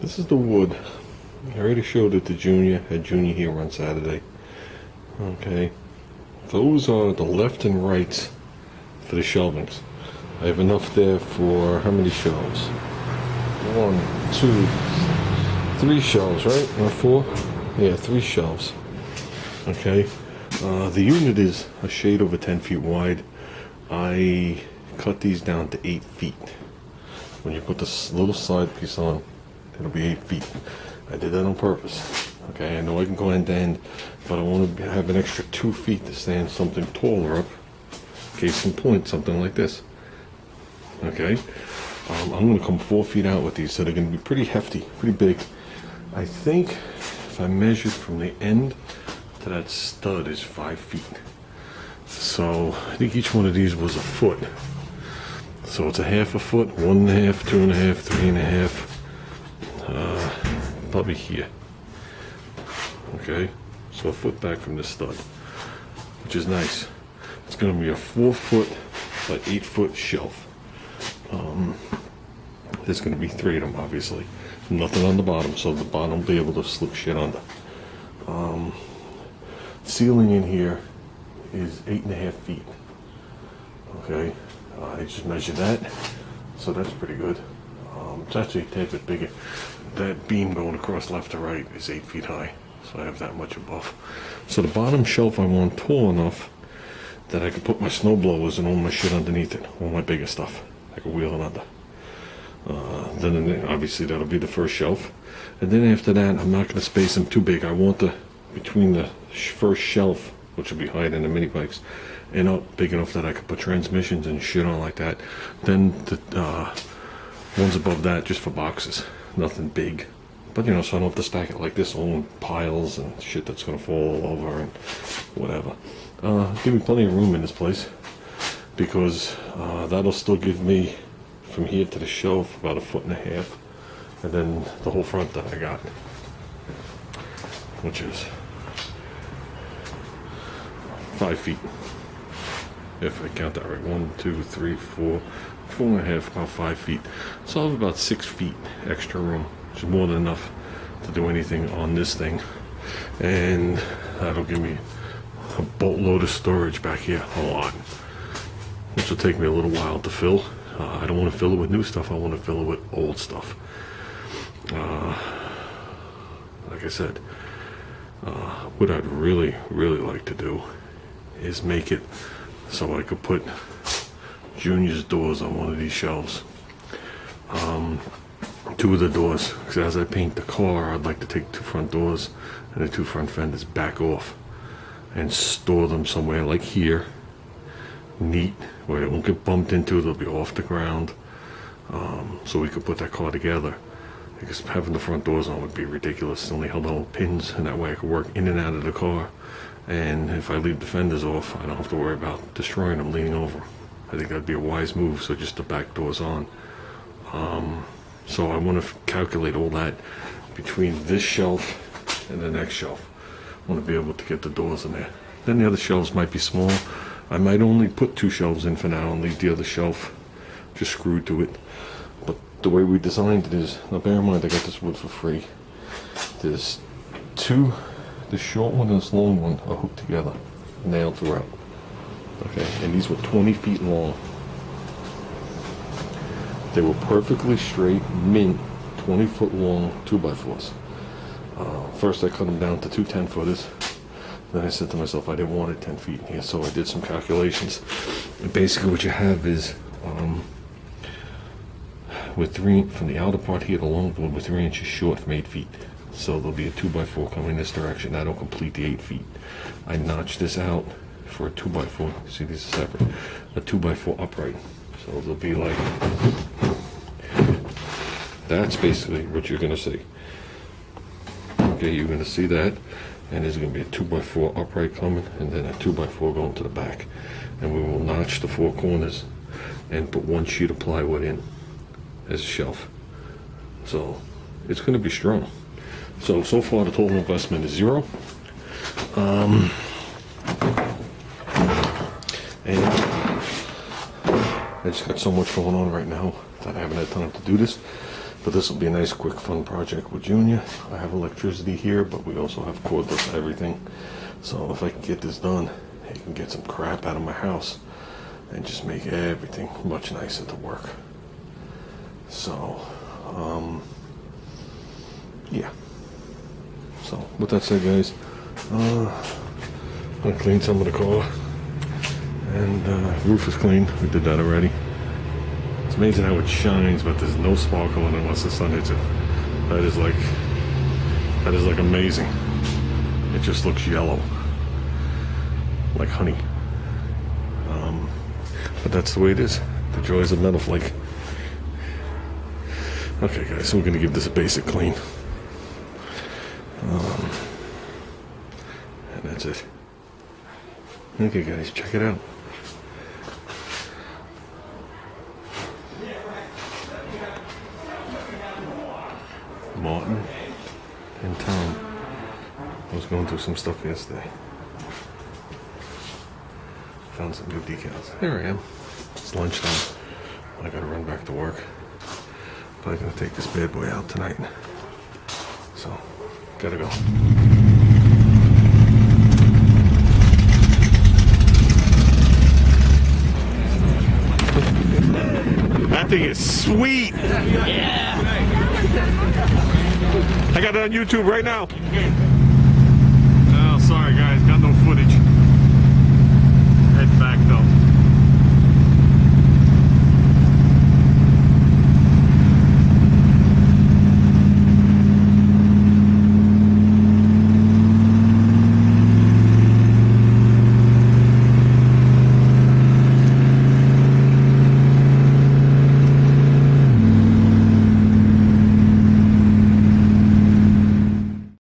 This is the wood. I already showed it to Junior. Had Junior here on Saturday. Okay. Those are the left and rights for the shelvings. I have enough there for how many shelves? 1, 2, 3 shelves, right? Or 4? Yeah, 3 shelves. Okay. The unit is a shade over 10 feet wide. I cut these down to 8 feet. When you put this little side piece on, it'll be 8 feet. I did that on purpose. Okay, I know I can go end to end, but I want to have an extra 2 feet to stand something taller up. Case in point, something like this. Okay, I'm going to come 4 feet out with these, so they're going to be pretty hefty, pretty big. I think if I measured from the end to that stud is 5 feet. So I think each one of these was a foot. So it's a half a foot, 1.5, 2.5, 3.5, probably here. Okay, so a foot back from this stud, which is nice. It's going to be a 4 foot by 8 foot shelf. There's going to be 3 of them, obviously. Nothing on the bottom, so the bottom will be able to slip shit under. Ceiling in here is 8.5 feet. Okay, I just measured that, so that's pretty good. It's actually a tad bit bigger. That beam going across left to right is 8 feet high, so I have that much above. So the bottom shelf I want tall enough that I can put my snow blowers and all my shit underneath it, all my bigger stuff. I can wheel it under. Then obviously that'll be the first shelf, and then after that I'm not going to space them too big. I want between the first shelf, which will be higher than the mini bikes, and up big enough that I could put transmissions and shit on like that. Then the ones above that just for boxes, nothing big, but you know, so I don't have to stack it like this, all in piles and shit that's going to fall all over and whatever. Give me plenty of room in this place, because that'll still give me from here to the shelf about 1.5 feet, and then the whole front that I got, which is 5 feet, if I count that right. 1, 2, 3, 4, 4.5, about 5 feet. So I'll have about 6 feet extra room, which is more than enough to do anything on this thing, and that'll give me a boatload of storage back here, a lot, which will take me a little while to fill. I don't want to fill it with new stuff. I want to fill it with old stuff. Like I said, what I'd really like to do is make it so I could put Junior's doors on one of these shelves. 2 of the doors, because as I paint the car, I'd like to take 2 front doors and the 2 front fenders back off and store them somewhere like here, neat, where it won't get bumped into. They'll be off the ground, so we could put that car together, because having the front doors on would be ridiculous. It's only held on with pins, and that way I could work in and out of the car, and if I leave the fenders off, I don't have to worry about destroying them leaning over. I think that'd be a wise move. So just the back doors on. So I want to calculate all that between this shelf and the next shelf. I want to be able to get the doors in there. Then the other shelves might be small. I might only put 2 shelves in for now and leave the other shelf just screwed to it. But the way we designed it is, now bear in mind I got this wood for free. There's 2, the short one and this long one are hooked together, nailed throughout. Okay, and these were 20 feet long. They were perfectly straight, mint, 20 foot long 2x4s. First I cut them down to 2 10-footers. Then I said to myself I didn't want it 10 feet here, so I did some calculations. And basically what you have is, with 3, from the outer part here, the long one with 3 inches short from 8 feet. So there'll be a 2x4 coming this direction. That'll complete the 8 feet. I notched this out for a 2x4. See, these are separate. A 2x4 upright. So they'll be like, that's basically what you're going to see. Okay, you're going to see that. And there's going to be a 2x4 upright coming, and then a 2x4 going to the back. And we will notch the 4 corners and put 1 sheet of plywood in as a shelf. So it's going to be strong. So far the total investment is 0. And I just got so much going on right now that I haven't had time to do this. But this will be a nice, quick, fun project with Junior. I have electricity here, but we also have cordless everything. So if I can get this done, I can get some crap out of my house and just make everything much nicer to work. So, yeah. So with that said, guys, I'm gonna clean some of the car, and roof is clean. We did that already. It's amazing how it shines, but there's no sparkle in it once the sun hits it. That is like amazing. It just looks yellow, like honey. But that's the way it is. The joys of Metal Flake. Okay, guys, so we're gonna give this a basic clean. And that's it. Okay, guys, check it out. Martin and Tom. I was going through some stuff yesterday. Found some new decals. Here I am. It's lunchtime. I gotta run back to work. But I'm gonna take this bad boy out tonight. So, gotta go. That thing is sweet. Yeah. I got it on YouTube right now.